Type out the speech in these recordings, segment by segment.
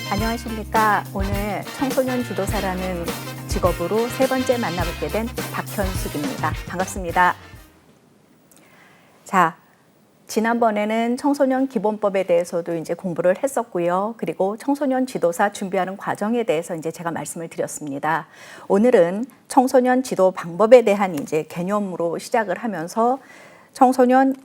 안녕하십니까. 오늘 청소년 지도사라는 직업으로 세 번째 만나뵙게 된 박현숙입니다. 반갑습니다. 자, 지난번에는 청소년 기본법에 대해서도 이제 공부를 했었고요. 그리고 청소년 지도사 준비하는 과정에 대해서 이제 제가 말씀을 드렸습니다. 오늘은 청소년 지도 방법에 대한 이제 개념으로 시작을 하면서 청소년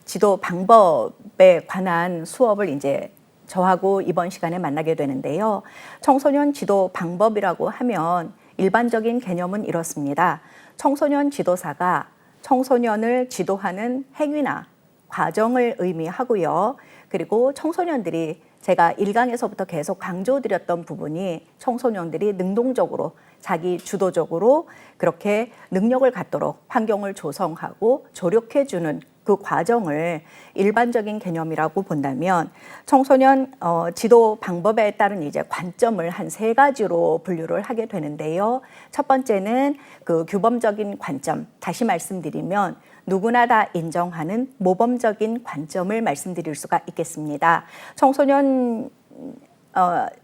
지도 방법에 관한 수업을 이제 저하고 이번 시간에 만나게 되는데요. 청소년 지도 방법이라고 하면 일반적인 개념은 이렇습니다. 청소년 지도사가 청소년을 지도하는 행위나 과정을 의미하고요. 그리고 청소년들이 제가 1강에서부터 계속 강조드렸던 부분이 청소년들이 능동적으로 자기 주도적으로 그렇게 능력을 갖도록 환경을 조성하고 조력해주는 그 과정을 일반적인 개념이라고 본다면 청소년 지도 방법에 따른 이제 관점을 한 세 가지로 분류를 하게 되는데요. 첫 번째는 그 규범적인 관점, 다시 말씀드리면 누구나 다 인정하는 모범적인 관점을 말씀드릴 수가 있겠습니다.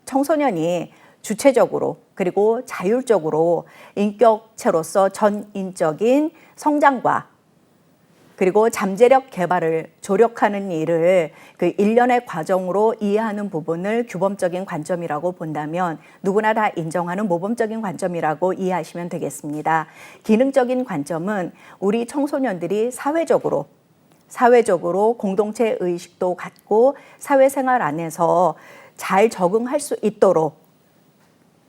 청소년이 주체적으로 그리고 자율적으로 인격체로서 전인적인 성장과 그리고 잠재력 개발을 조력하는 일을 그 일련의 과정으로 이해하는 부분을 규범적인 관점이라고 본다면 누구나 다 인정하는 모범적인 관점이라고 이해하시면 되겠습니다. 기능적인 관점은 우리 청소년들이 사회적으로 공동체 의식도 갖고 사회생활 안에서 잘 적응할 수 있도록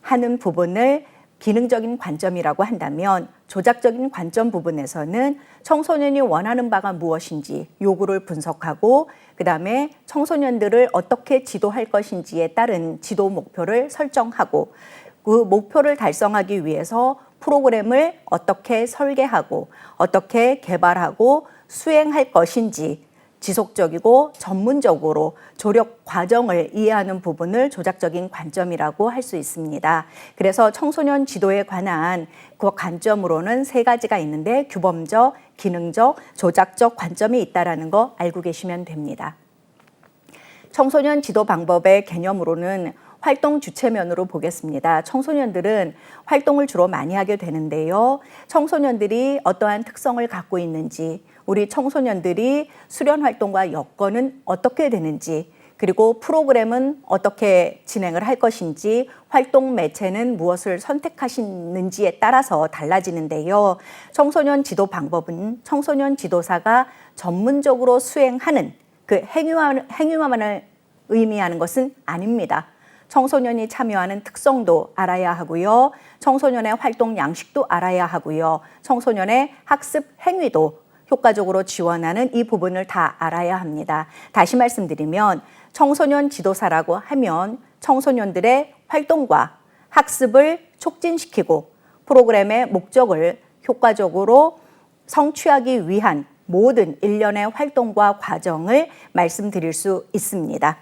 하는 부분을 기능적인 관점이라고 한다면 조작적인 관점 부분에서는 청소년이 원하는 바가 무엇인지 요구를 분석하고 그다음에 청소년들을 어떻게 지도할 것인지에 따른 지도 목표를 설정하고 그 목표를 달성하기 위해서 프로그램을 어떻게 설계하고 어떻게 개발하고 수행할 것인지 지속적이고 전문적으로 조력 과정을 이해하는 부분을 조작적인 관점이라고 할 수 있습니다. 그래서 청소년 지도에 관한 그 관점으로는 세 가지가 있는데 규범적, 기능적, 조작적 관점이 있다는 거 알고 계시면 됩니다. 청소년 지도 방법의 개념으로는 활동 주체면으로 보겠습니다. 청소년들은 활동을 주로 많이 하게 되는데요. 청소년들이 어떠한 특성을 갖고 있는지, 우리 청소년들이 수련 활동과 여건은 어떻게 되는지, 그리고 프로그램은 어떻게 진행을 할 것인지, 활동 매체는 무엇을 선택하시는지에 따라서 달라지는데요. 청소년 지도 방법은 청소년 지도사가 전문적으로 수행하는 그 행위만을 의미하는 것은 아닙니다. 청소년이 참여하는 특성도 알아야 하고요. 청소년의 활동 양식도 알아야 하고요. 청소년의 학습 행위도 효과적으로 지원하는 이 부분을 다 알아야 합니다. 다시 말씀드리면 청소년 지도사라고 하면 청소년들의 활동과 학습을 촉진시키고 프로그램의 목적을 효과적으로 성취하기 위한 모든 일련의 활동과 과정을 말씀드릴 수 있습니다.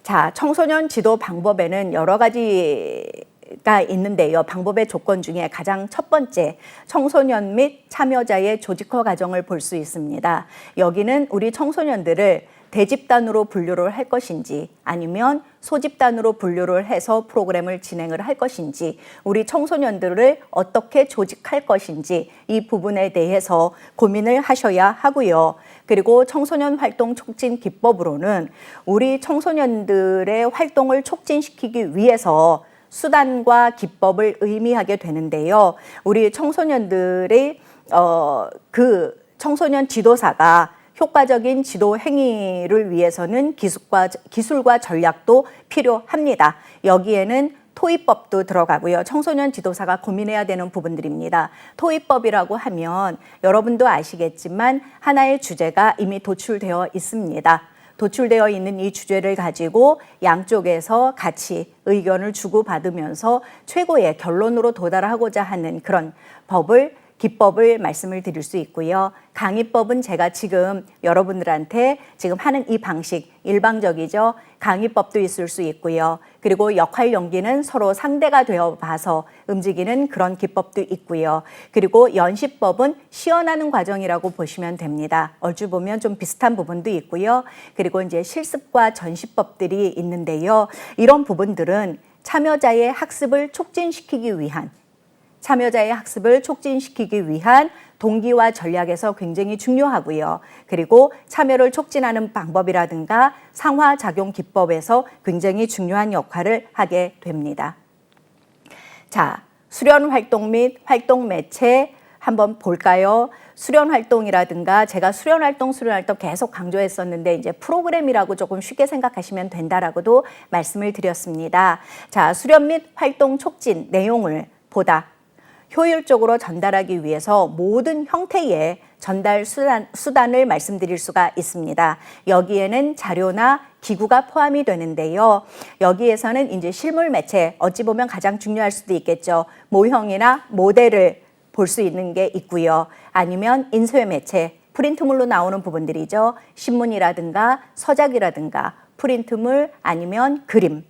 자, 청소년 지도 방법에는 여러 가지가 있는데요. 방법의 조건 중에 가장 첫 번째, 청소년 및 참여자의 조직화 과정을 볼 수 있습니다. 여기는 우리 청소년들을 대집단으로 분류를 할 것인지 아니면 소집단으로 분류를 해서 프로그램을 진행을 할 것인지 우리 청소년들을 어떻게 조직할 것인지 이 부분에 대해서 고민을 하셔야 하고요. 그리고 청소년 활동 촉진 기법으로는 우리 청소년들의 활동을 촉진시키기 위해서 수단과 기법을 의미하게 되는데요. 우리 청소년들의 그 청소년 지도사가 효과적인 지도 행위를 위해서는 기술과 전략도 필요합니다. 여기에는 토의법도 들어가고요. 청소년 지도사가 고민해야 되는 부분들입니다. 토의법이라고 하면 여러분도 아시겠지만 하나의 주제가 이미 도출되어 있습니다. 도출되어 있는 이 주제를 가지고 양쪽에서 같이 의견을 주고받으면서 최고의 결론으로 도달하고자 하는 그런 법을 기법을 말씀을 드릴 수 있고요. 강의법은 제가 지금 여러분들한테 지금 하는 이 방식 일방적이죠. 강의법도 있을 수 있고요. 그리고 역할 연기는 서로 상대가 되어 봐서 움직이는 그런 기법도 있고요. 그리고 연시법은 시연하는 과정이라고 보시면 됩니다. 얼추 보면 좀 비슷한 부분도 있고요. 그리고 이제 실습과 전시법들이 있는데요. 이런 부분들은 참여자의 학습을 촉진시키기 위한 동기와 전략에서 굉장히 중요하고요. 그리고 참여를 촉진하는 방법이라든가 상호작용 기법에서 굉장히 중요한 역할을 하게 됩니다. 자, 수련 활동 및 활동 매체 한번 볼까요? 수련 활동이라든가 제가 수련 활동 계속 강조했었는데 이제 프로그램이라고 조금 쉽게 생각하시면 된다라고도 말씀을 드렸습니다. 자, 수련 및 활동 촉진 내용을 보다 효율적으로 전달하기 위해서 모든 형태의 전달 수단을 말씀드릴 수가 있습니다. 여기에는 자료나 기구가 포함이 되는데요. 여기에서는 이제 실물 매체, 어찌 보면 가장 중요할 수도 있겠죠. 모형이나 모델을 볼 수 있는 게 있고요. 아니면 인쇄 매체, 프린트물로 나오는 부분들이죠. 신문이라든가 서적이라든가 프린트물 아니면 그림,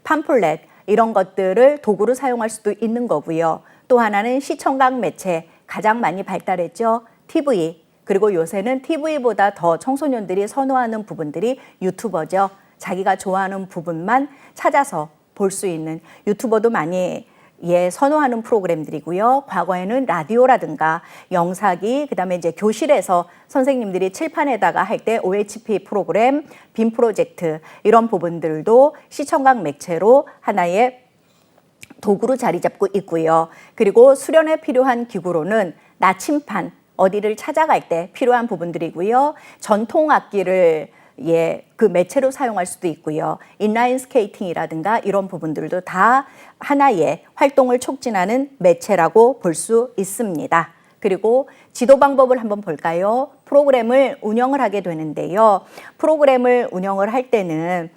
팜플렛 이런 것들을 도구로 사용할 수도 있는 거고요. 또 하나는 시청각 매체, 가장 많이 발달했죠. TV, 그리고 요새는 TV보다 더 청소년들이 선호하는 부분들이 유튜버죠. 자기가 좋아하는 부분만 찾아서 볼 수 있는 유튜버도 많이 선호하는 프로그램들이고요. 과거에는 라디오라든가 영사기, 그다음에 이제 교실에서 선생님들이 칠판에다가 할 때 OHP 프로그램, 빔 프로젝트 이런 부분들도 시청각 매체로 하나의 도구로 자리 잡고 있고요. 그리고 수련에 필요한 기구로는 나침판, 어디를 찾아갈 때 필요한 부분들이고요. 전통 악기를 그 매체로 사용할 수도 있고요. 인라인 스케이팅이라든가 이런 부분들도 다 하나의 활동을 촉진하는 매체라고 볼 수 있습니다. 그리고 지도 방법을 한번 볼까요? 프로그램을 운영을 하게 되는데요. 프로그램을 운영을 할 때는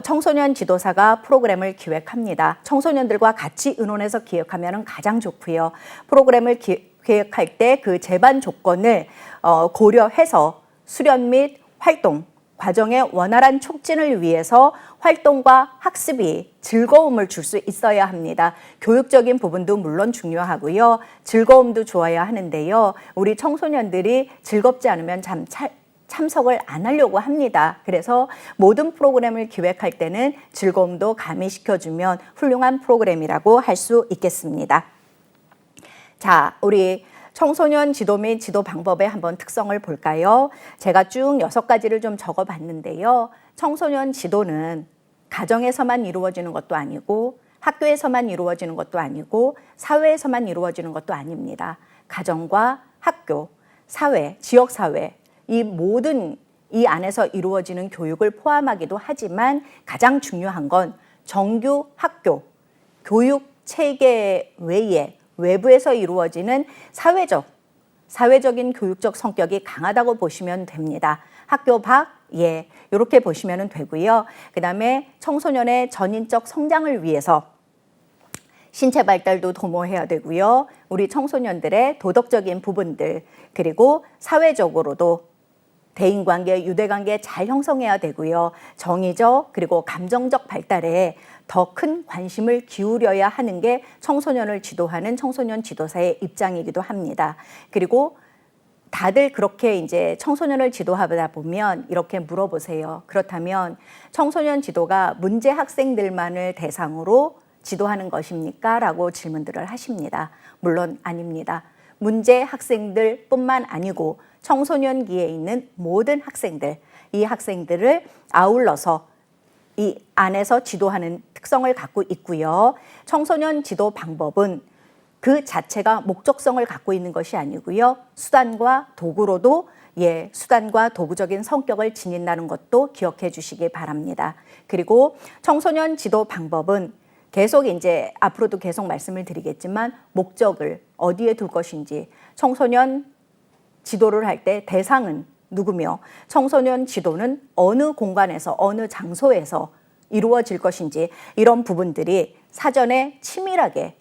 청소년 지도사가 프로그램을 기획합니다. 청소년들과 같이 의논해서 기획하면 가장 좋고요. 프로그램을 기획할 때 그 제반 조건을 고려해서 수련 및 활동 과정의 원활한 촉진을 위해서 활동과 학습이 즐거움을 줄 수 있어야 합니다. 교육적인 부분도 물론 중요하고요. 즐거움도 좋아야 하는데요. 우리 청소년들이 즐겁지 않으면 참석을 안 하려고 합니다. 그래서 모든 프로그램을 기획할 때는 즐거움도 가미시켜주면 훌륭한 프로그램이라고 할 수 있겠습니다. 자, 우리 청소년 지도 및 지도 방법의 한번 특성을 볼까요? 제가 쭉 6가지를 좀 적어봤는데요. 청소년 지도는 가정에서만 이루어지는 것도 아니고 학교에서만 이루어지는 것도 아니고 사회에서만 이루어지는 것도 아닙니다. 가정과 학교, 사회, 지역사회 이 모든 이 안에서 이루어지는 교육을 포함하기도 하지만 가장 중요한 건 정규 학교, 교육 체계 외에 외부에서 이루어지는 사회적인 교육적 성격이 강하다고 보시면 됩니다. 학교 밖, 이렇게 보시면 되고요. 그 다음에 청소년의 전인적 성장을 위해서 신체 발달도 도모해야 되고요. 우리 청소년들의 도덕적인 부분들, 그리고 사회적으로도 대인관계, 유대관계 잘 형성해야 되고요. 정의적 그리고 감정적 발달에 더 큰 관심을 기울여야 하는 게 청소년을 지도하는 청소년 지도사의 입장이기도 합니다. 그리고 다들 그렇게 이제 청소년을 지도하다 보면 이렇게 물어보세요. 그렇다면 청소년 지도가 문제 학생들만을 대상으로 지도하는 것입니까? 라고 질문들을 하십니다. 물론 아닙니다. 문제 학생들뿐만 아니고 청소년기에 있는 모든 학생들, 이 학생들을 아울러서 이 안에서 지도하는 특성을 갖고 있고요. 청소년 지도 방법은 그 자체가 목적성을 갖고 있는 것이 아니고요. 수단과 도구로도 수단과 도구적인 성격을 지닌다는 것도 기억해 주시기 바랍니다. 그리고 청소년 지도 방법은 계속 이제 앞으로도 계속 말씀을 드리겠지만 목적을 어디에 둘 것인지, 청소년 지도를 할 때 대상은 누구며 청소년 지도는 어느 공간에서 어느 장소에서 이루어질 것인지 이런 부분들이 사전에 치밀하게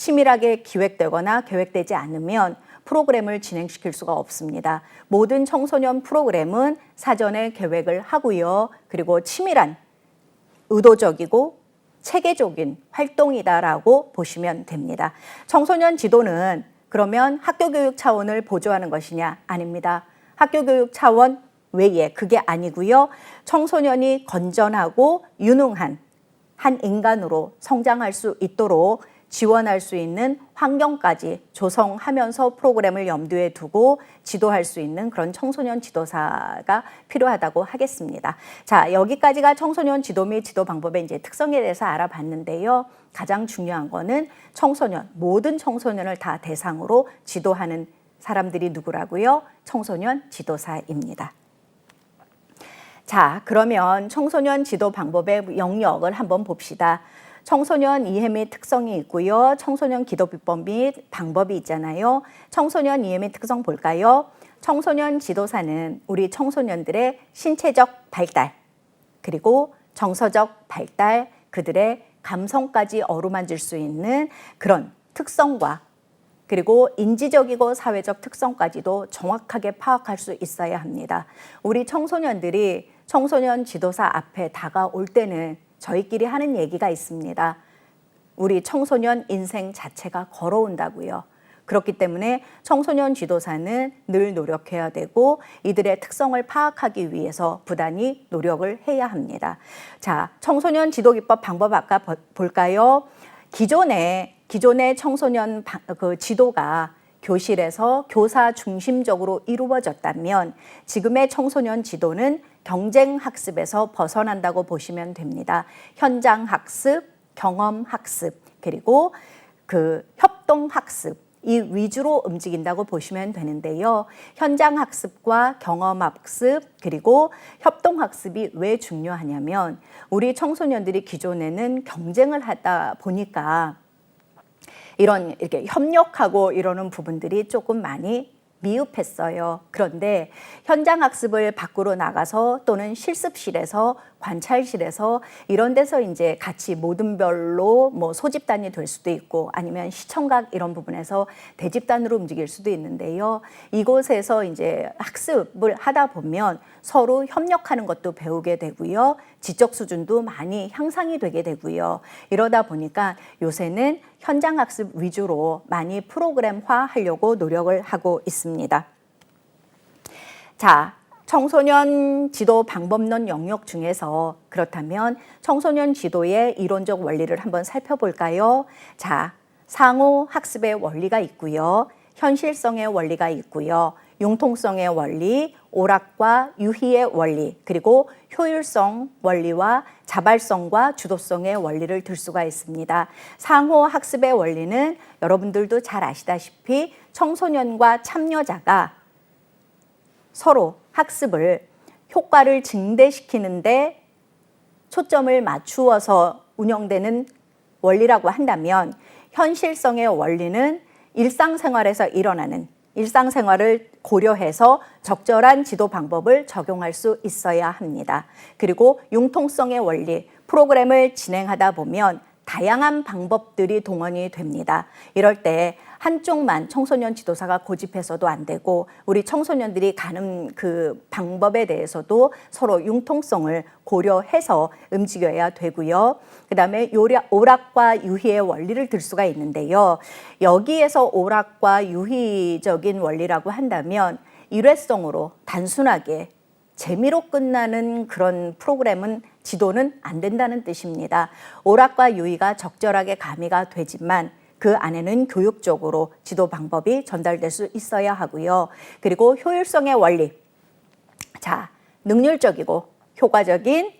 치밀하게 기획되거나 계획되지 않으면 프로그램을 진행시킬 수가 없습니다. 모든 청소년 프로그램은 사전에 계획을 하고요. 그리고 치밀한 의도적이고 체계적인 활동이다라고 보시면 됩니다. 청소년 지도는 그러면 학교 교육 차원을 보조하는 것이냐? 아닙니다. 학교 교육 차원 외에 그게 아니고요. 청소년이 건전하고 유능한 한 인간으로 성장할 수 있도록 지원할 수 있는 환경까지 조성하면서 프로그램을 염두에 두고 지도할 수 있는 그런 청소년 지도사가 필요하다고 하겠습니다. 자, 여기까지가 청소년 지도 및 지도 방법의 이제 특성에 대해서 알아봤는데요. 가장 중요한 거는 청소년, 모든 청소년을 다 대상으로 지도하는 사람들이 누구라고요? 청소년 지도사입니다. 자, 그러면 청소년 지도 방법의 영역을 한번 봅시다. 청소년 이해 및 특성이 있고요. 청소년 기도 비법 및 방법이 있잖아요. 청소년 이해 및 특성 볼까요? 청소년 지도사는 우리 청소년들의 신체적 발달, 그리고 정서적 발달, 그들의 감성까지 어루만질 수 있는 그런 특성과 그리고 인지적이고 사회적 특성까지도 정확하게 파악할 수 있어야 합니다. 우리 청소년들이 청소년 지도사 앞에 다가올 때는 저희끼리 하는 얘기가 있습니다. 우리 청소년 인생 자체가 걸어온다고요. 그렇기 때문에 청소년 지도사는 늘 노력해야 되고 이들의 특성을 파악하기 위해서 부단히 노력을 해야 합니다. 자, 청소년 지도 기법 방법 아까 볼까요? 기존의 청소년 지도가 교실에서 교사 중심적으로 이루어졌다면 지금의 청소년 지도는 경쟁 학습에서 벗어난다고 보시면 됩니다. 현장 학습, 경험 학습, 그리고 협동 학습 이 위주로 움직인다고 보시면 되는데요. 현장 학습과 경험 학습 그리고 협동 학습이 왜 중요하냐면 우리 청소년들이 기존에는 경쟁을 하다 보니까 이렇게 협력하고 이러는 부분들이 조금 많이 미흡했어요. 그런데 현장 학습을 밖으로 나가서 또는 실습실에서 관찰실에서 이런 데서 이제 같이 모든별로 소집단이 될 수도 있고 아니면 시청각 이런 부분에서 대집단으로 움직일 수도 있는데요. 이곳에서 이제 학습을 하다 보면 서로 협력하는 것도 배우게 되고요. 지적 수준도 많이 향상이 되게 되고요. 이러다 보니까 요새는 현장 학습 위주로 많이 프로그램화 하려고 노력을 하고 있습니다. 자, 청소년 지도 방법론 영역 중에서 그렇다면 청소년 지도의 이론적 원리를 한번 살펴볼까요? 자, 상호 학습의 원리가 있고요. 현실성의 원리가 있고요. 융통성의 원리, 오락과 유희의 원리, 그리고 효율성 원리와 자발성과 주도성의 원리를 들 수가 있습니다. 상호 학습의 원리는 여러분들도 잘 아시다시피 청소년과 참여자가 서로 학습을 효과를 증대시키는데 초점을 맞추어서 운영되는 원리라고 한다면 현실성의 원리는 일상생활에서 일어나는 일상생활을 고려해서 적절한 지도 방법을 적용할 수 있어야 합니다. 그리고 융통성의 원리, 프로그램을 진행하다 보면 다양한 방법들이 동원이 됩니다. 이럴 때 한쪽만 청소년 지도사가 고집해서도 안 되고 우리 청소년들이 가는 그 방법에 대해서도 서로 융통성을 고려해서 움직여야 되고요. 그 다음에 오락과 유희의 원리를 들 수가 있는데요. 여기에서 오락과 유희적인 원리라고 한다면 일회성으로 단순하게 재미로 끝나는 그런 프로그램은 지도는 안 된다는 뜻입니다. 오락과 유희가 적절하게 가미가 되지만 그 안에는 교육적으로 지도 방법이 전달될 수 있어야 하고요. 그리고 효율성의 원리. 자, 능률적이고 효과적인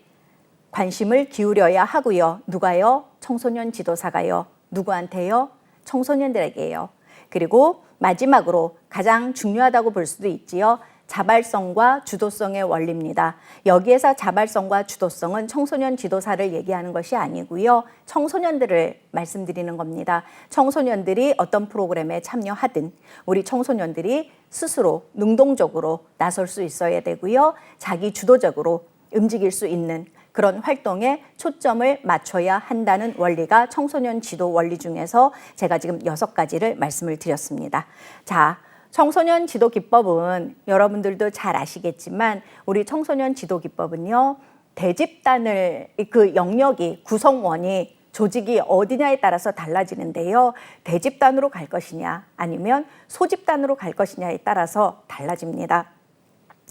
관심을 기울여야 하고요. 누가요? 청소년 지도사가요. 누구한테요? 청소년들에게요. 그리고 마지막으로 가장 중요하다고 볼 수도 있지요. 자발성과 주도성의 원리입니다. 여기에서 자발성과 주도성은 청소년 지도사를 얘기하는 것이 아니고요. 청소년들을 말씀드리는 겁니다. 청소년들이 어떤 프로그램에 참여하든 우리 청소년들이 스스로 능동적으로 나설 수 있어야 되고요. 자기 주도적으로 움직일 수 있는 그런 활동에 초점을 맞춰야 한다는 원리가 청소년 지도 원리 중에서 제가 지금 6가지를 말씀을 드렸습니다. 자, 청소년 지도 기법은 여러분들도 잘 아시겠지만 우리 청소년 지도 기법은요, 대집단을 그 영역이 구성원이 조직이 어디냐에 따라서 달라지는데요. 대집단으로 갈 것이냐 아니면 소집단으로 갈 것이냐에 따라서 달라집니다.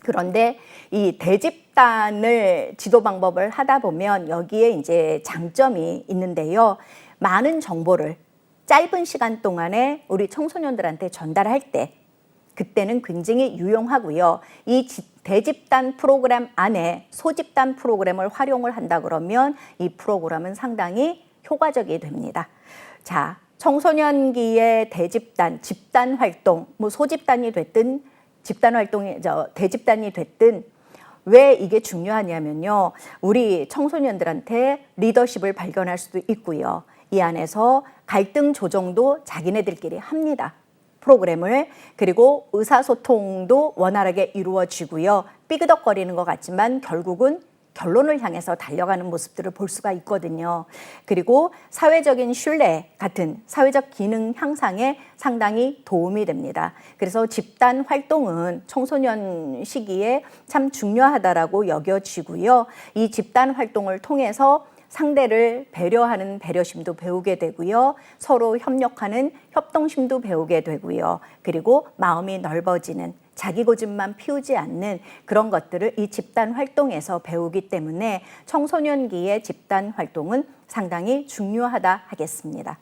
그런데 이 대집단을 지도 방법을 하다 보면 여기에 이제 장점이 있는데요. 많은 정보를 짧은 시간 동안에 우리 청소년들한테 전달할 때 그때는 굉장히 유용하고요. 이 대집단 프로그램 안에 소집단 프로그램을 활용을 한다 그러면 이 프로그램은 상당히 효과적이 됩니다. 자, 청소년기의 대집단, 집단 활동, 뭐 소집단이 됐든 집단 활동이 대집단이 됐든 왜 이게 중요하냐면요. 우리 청소년들한테 리더십을 발견할 수도 있고요. 이 안에서 갈등 조정도 자기네들끼리 합니다. 프로그램을. 그리고 의사소통도 원활하게 이루어지고요. 삐그덕거리는 것 같지만 결국은 결론을 향해서 달려가는 모습들을 볼 수가 있거든요. 그리고 사회적인 신뢰 같은 사회적 기능 향상에 상당히 도움이 됩니다. 그래서 집단 활동은 청소년 시기에 참 중요하다라고 여겨지고요. 이 집단 활동을 통해서 상대를 배려하는 배려심도 배우게 되고요. 서로 협력하는 협동심도 배우게 되고요. 그리고 마음이 넓어지는 자기 고집만 피우지 않는 그런 것들을 이 집단 활동에서 배우기 때문에 청소년기의 집단 활동은 상당히 중요하다 하겠습니다.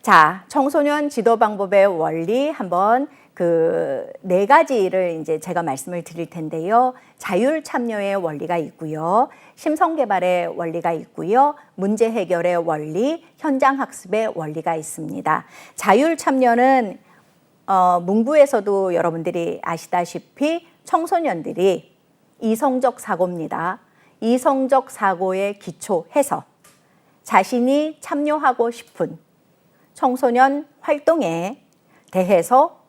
자, 청소년 지도 방법의 원리 한번 그 4가지를 이제 제가 말씀을 드릴 텐데요. 자율 참여의 원리가 있고요. 심성 개발의 원리가 있고요. 문제 해결의 원리, 현장 학습의 원리가 있습니다. 자율 참여는 문구에서도 여러분들이 아시다시피 청소년들이 이성적 사고입니다. 이성적 사고에 기초해서 자신이 참여하고 싶은 청소년 활동에 대해서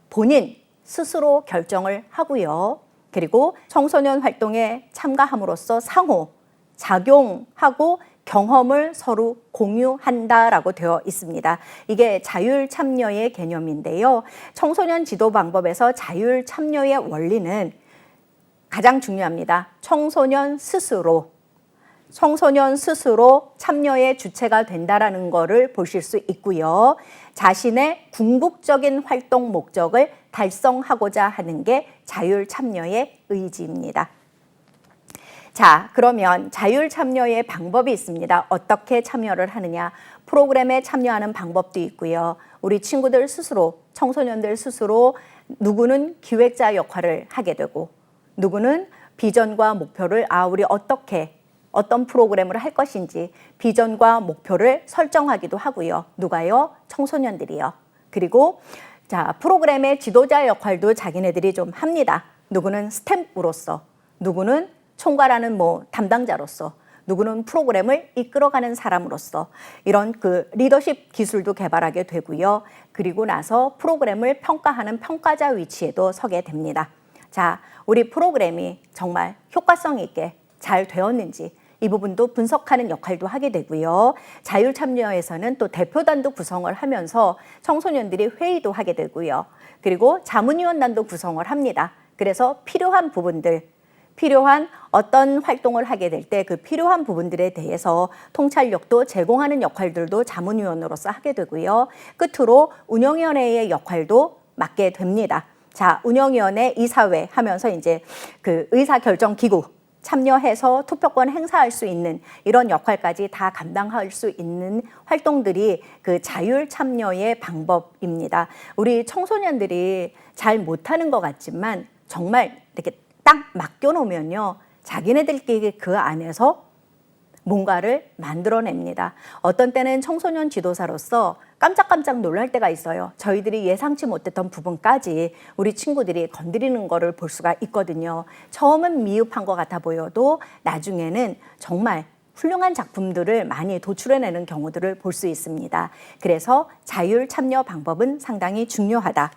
본인 스스로 결정을 하고요. 그리고 청소년 활동에 참가함으로써 상호 작용하고 경험을 서로 공유한다라고 되어 있습니다. 이게 자율 참여의 개념인데요. 청소년 지도 방법에서 자율 참여의 원리는 가장 중요합니다. 청소년 스스로 참여의 주체가 된다라는 것을 보실 수 있고요. 자신의 궁극적인 활동 목적을 달성하고자 하는 게 자율 참여의 의지입니다. 자, 그러면 자율 참여의 방법이 있습니다. 어떻게 참여를 하느냐? 프로그램에 참여하는 방법도 있고요. 우리 친구들 스스로, 청소년들 스스로 누구는 기획자 역할을 하게 되고 누구는 비전과 목표를 우리 어떤 프로그램을 할 것인지 비전과 목표를 설정하기도 하고요. 누가요? 청소년들이요. 그리고 자, 프로그램의 지도자 역할도 자기네들이 좀 합니다. 누구는 스탬프로서, 누구는 총괄하는 담당자로서, 누구는 프로그램을 이끌어가는 사람으로서 이런 그 리더십 기술도 개발하게 되고요. 그리고 나서 프로그램을 평가하는 평가자 위치에도 서게 됩니다. 자, 우리 프로그램이 정말 효과성 있게 잘 되었는지 이 부분도 분석하는 역할도 하게 되고요. 자율 참여에서는 또 대표단도 구성을 하면서 청소년들이 회의도 하게 되고요. 그리고 자문위원단도 구성을 합니다. 그래서 필요한 어떤 활동을 하게 될 때 그 필요한 부분들에 대해서 통찰력도 제공하는 역할들도 자문위원으로서 하게 되고요. 끝으로 운영위원회의 역할도 맡게 됩니다. 자, 운영위원회, 이사회 하면서 이제 그 의사결정기구 참여해서 투표권 행사할 수 있는 이런 역할까지 다 감당할 수 있는 활동들이 그 자율 참여의 방법입니다. 우리 청소년들이 잘 못하는 것 같지만 정말 이렇게 딱 맡겨놓으면요. 자기네들끼리 그 안에서 뭔가를 만들어냅니다. 어떤 때는 청소년 지도사로서 깜짝깜짝 놀랄 때가 있어요. 저희들이 예상치 못했던 부분까지 우리 친구들이 건드리는 거를 볼 수가 있거든요. 처음은 미흡한 것 같아 보여도 나중에는 정말 훌륭한 작품들을 많이 도출해내는 경우들을 볼 수 있습니다. 그래서 자율 참여 방법은 상당히 중요하다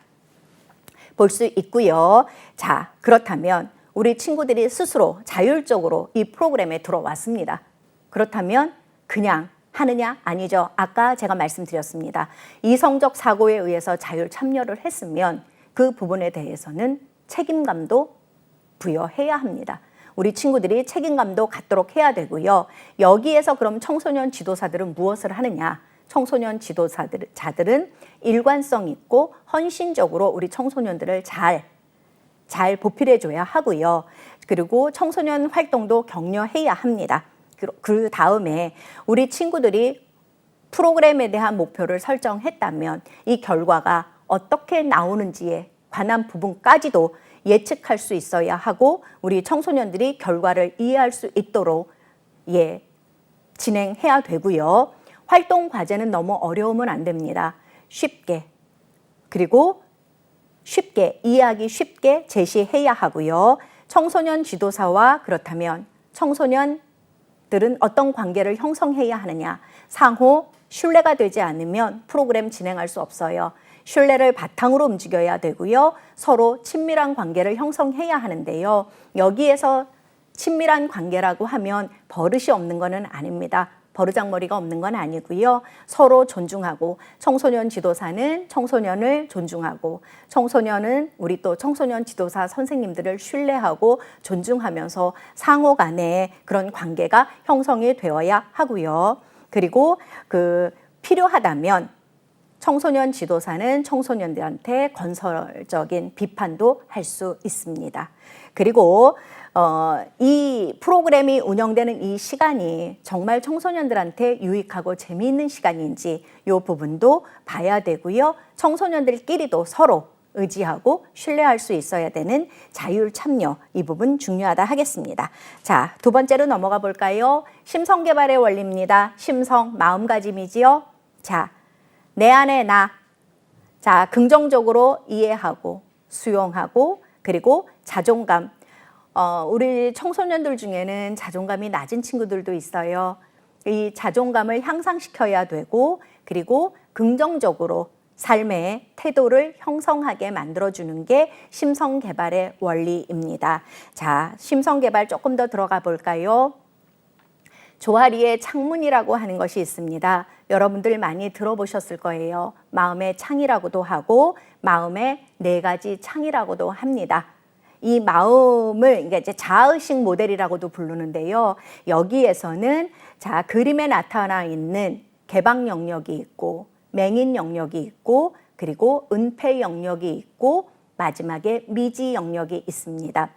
볼 수 있고요. 자, 그렇다면 우리 친구들이 스스로 자율적으로 이 프로그램에 들어왔습니다. 그렇다면 그냥 하느냐? 아니죠. 아까 제가 말씀드렸습니다. 이성적 사고에 의해서 자율 참여를 했으면 그 부분에 대해서는 책임감도 부여해야 합니다. 우리 친구들이 책임감도 갖도록 해야 되고요. 여기에서 그럼 청소년 지도사들은 무엇을 하느냐? 청소년 지도자들은 일관성 있고 헌신적으로 우리 청소년들을 잘 보필해줘야 하고요. 그리고 청소년 활동도 격려해야 합니다. 그 다음에 우리 친구들이 프로그램에 대한 목표를 설정했다면 이 결과가 어떻게 나오는지에 관한 부분까지도 예측할 수 있어야 하고 우리 청소년들이 결과를 이해할 수 있도록 진행해야 되고요. 활동 과제는 너무 어려우면 안 됩니다. 쉽게 그리고 이해하기 쉽게 제시해야 하고요. 청소년 지도사와 그렇다면 청소년들은 어떤 관계를 형성해야 하느냐. 상호 신뢰가 되지 않으면 프로그램 진행할 수 없어요. 신뢰를 바탕으로 움직여야 되고요. 서로 친밀한 관계를 형성해야 하는데요. 여기에서 친밀한 관계라고 하면 버릇이 없는 것은 아닙니다. 버르장머리가 없는 건 아니고요. 서로 존중하고 청소년 지도사는 청소년을 존중하고 청소년은 우리 또 청소년 지도사 선생님들을 신뢰하고 존중하면서 상호 간에 그런 관계가 형성이 되어야 하고요. 그리고 필요하다면 청소년 지도사는 청소년들한테 건설적인 비판도 할 수 있습니다. 그리고 이 프로그램이 운영되는 이 시간이 정말 청소년들한테 유익하고 재미있는 시간인지 이 부분도 봐야 되고요. 청소년들끼리도 서로 의지하고 신뢰할 수 있어야 되는 자율 참여, 이 부분 중요하다 하겠습니다. 자, 두 번째로 넘어가 볼까요? 심성개발의 원리입니다. 심성, 마음가짐이지요. 자, 내 안에 나. 자, 긍정적으로 이해하고 수용하고 그리고 자존감. 우리 청소년들 중에는 자존감이 낮은 친구들도 있어요. 이 자존감을 향상시켜야 되고 그리고 긍정적으로 삶의 태도를 형성하게 만들어주는 게 심성개발의 원리입니다. 자, 심성개발 조금 더 들어가 볼까요? 조아리의 창문이라고 하는 것이 있습니다. 여러분들 많이 들어보셨을 거예요. 마음의 창이라고도 하고 마음의 4가지 창이라고도 합니다. 이 마음을 이제 자아의식 모델이라고도 부르는데요. 여기에서는 자, 그림에 나타나 있는 개방 영역이 있고 맹인 영역이 있고 그리고 은폐 영역이 있고 마지막에 미지 영역이 있습니다.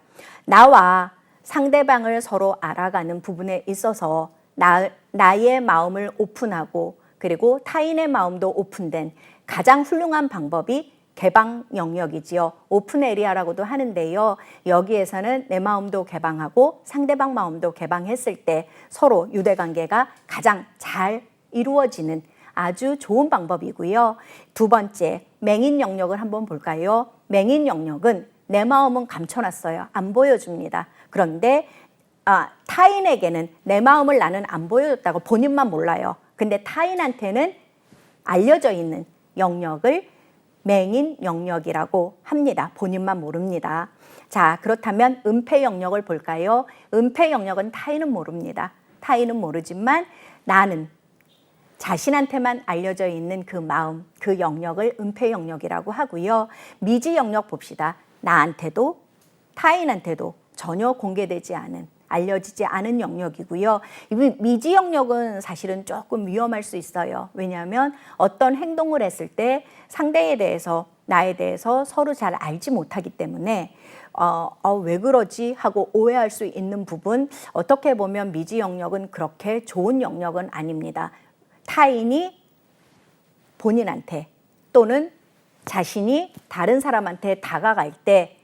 나와 상대방을 서로 알아가는 부분에 있어서 나의 마음을 오픈하고 그리고 타인의 마음도 오픈된 가장 훌륭한 방법이 개방 영역이지요. 오픈 에리아라고도 하는데요. 여기에서는 내 마음도 개방하고 상대방 마음도 개방했을 때 서로 유대관계가 가장 잘 이루어지는 아주 좋은 방법이고요. 두 번째, 맹인 영역을 한번 볼까요? 맹인 영역은 내 마음은 감춰놨어요. 안 보여줍니다. 그런데 타인에게는 내 마음을 나는 안 보여줬다고 본인만 몰라요. 근데 타인한테는 알려져 있는 영역을 맹인 영역이라고 합니다. 본인만 모릅니다. 자, 그렇다면 은폐 영역을 볼까요? 은폐 영역은 타인은 모릅니다. 타인은 모르지만 나는 자신한테만 알려져 있는 그 마음, 그 영역을 은폐 영역이라고 하고요. 미지 영역 봅시다. 나한테도 타인한테도 전혀 공개되지 않은, 알려지지 않은 영역이고요. 이 미지 영역은 사실은 조금 위험할 수 있어요. 왜냐하면 어떤 행동을 했을 때 상대에 대해서, 나에 대해서 서로 잘 알지 못하기 때문에 왜 그러지 하고 오해할 수 있는 부분, 어떻게 보면 미지 영역은 그렇게 좋은 영역은 아닙니다. 타인이 본인한테 또는 자신이 다른 사람한테 다가갈 때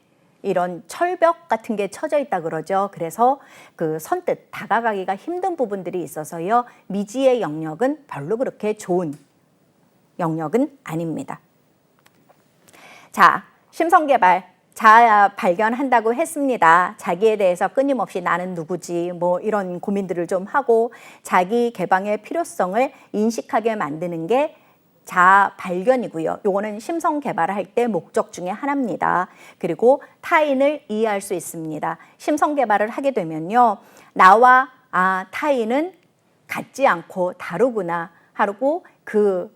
이런 철벽 같은 게 쳐져 있다 그러죠. 그래서 그 선뜻 다가가기가 힘든 부분들이 있어서요. 미지의 영역은 별로 그렇게 좋은 영역은 아닙니다. 자, 심성개발. 자아 발견한다고 했습니다. 자기에 대해서 끊임없이 나는 누구지 뭐 이런 고민들을 좀 하고 자기 개방의 필요성을 인식하게 만드는 게 자아 발견이고요. 요거는 심성 개발을 할 때 목적 중에 하나입니다. 그리고 타인을 이해할 수 있습니다. 심성 개발을 하게 되면요. 나와 타인은 같지 않고 다르구나 하고 그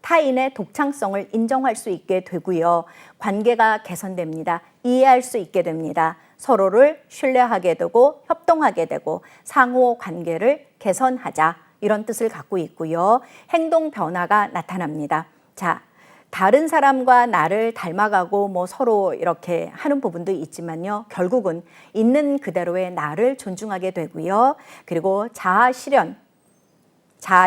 타인의 독창성을 인정할 수 있게 되고요. 관계가 개선됩니다. 이해할 수 있게 됩니다. 서로를 신뢰하게 되고 협동하게 되고 상호 관계를 개선하자 이런 뜻을 갖고 있고요. 행동 변화가 나타납니다. 자, 다른 사람과 나를 닮아가고 뭐 서로 이렇게 하는 부분도 있지만요. 결국은 있는 그대로의 나를 존중하게 되고요. 그리고 자아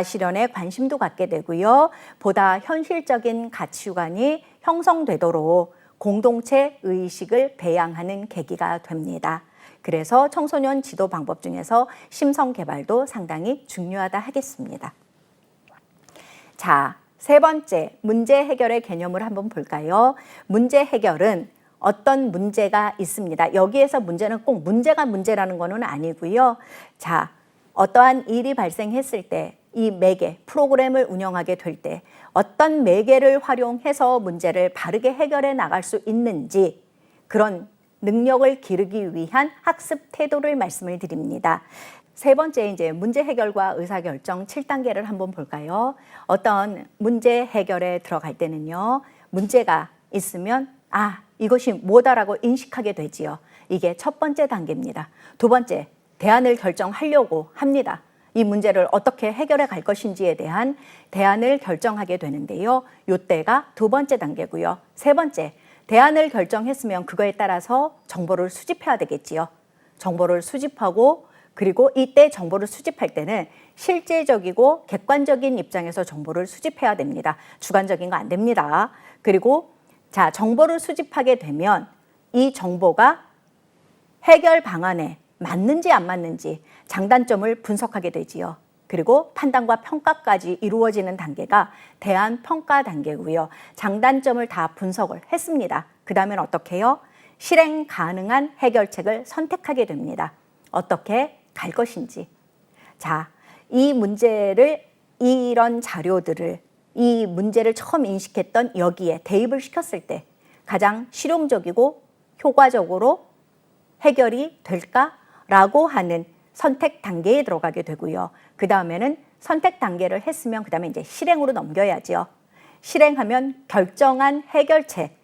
실현에 관심도 갖게 되고요. 보다 현실적인 가치관이 형성되도록 공동체 의식을 배양하는 계기가 됩니다. 그래서 청소년 지도 방법 중에서 심성 개발도 상당히 중요하다 하겠습니다. 자, 세 번째, 문제 해결의 개념을 한번 볼까요? 문제 해결은 어떤 문제가 있습니다. 여기에서 문제는 꼭 문제가 문제라는 거는 아니고요. 자, 어떠한 일이 발생했을 때 이 매개, 프로그램을 운영하게 될 때 어떤 매개를 활용해서 문제를 바르게 해결해 나갈 수 있는지 그런 능력을 기르기 위한 학습 태도를 말씀을 드립니다. 세 번째 이제 문제 해결과 의사결정 7단계를 한번 볼까요? 어떤 문제 해결에 들어갈 때는요. 문제가 있으면 이것이 뭐다라고 인식하게 되지요. 이게 첫 번째 단계입니다. 두 번째, 대안을 결정하려고 합니다. 이 문제를 어떻게 해결해 갈 것인지에 대한 대안을 결정하게 되는데요. 이때가 두 번째 단계고요. 세 번째, 대안을 결정했으면 그거에 따라서 정보를 수집해야 되겠지요. 정보를 수집하고 그리고 이때 정보를 수집할 때는 실제적이고 객관적인 입장에서 정보를 수집해야 됩니다. 주관적인 거 안 됩니다. 그리고 자, 정보를 수집하게 되면 이 정보가 해결 방안에 맞는지 안 맞는지 장단점을 분석하게 되지요. 그리고 판단과 평가까지 이루어지는 단계가 대안 평가 단계고요. 장단점을 다 분석을 했습니다. 그 다음엔 어떻게 해요? 실행 가능한 해결책을 선택하게 됩니다. 어떻게 갈 것인지. 자, 이 문제를 이런 자료들을 이 문제를 처음 인식했던 여기에 대입을 시켰을 때 가장 실용적이고 효과적으로 해결이 될까라고 하는 선택 단계에 들어가게 되고요. 그 다음에는 선택 단계를 했으면 그 다음에 이제 실행으로 넘겨야죠. 실행하면 결정한 해결책,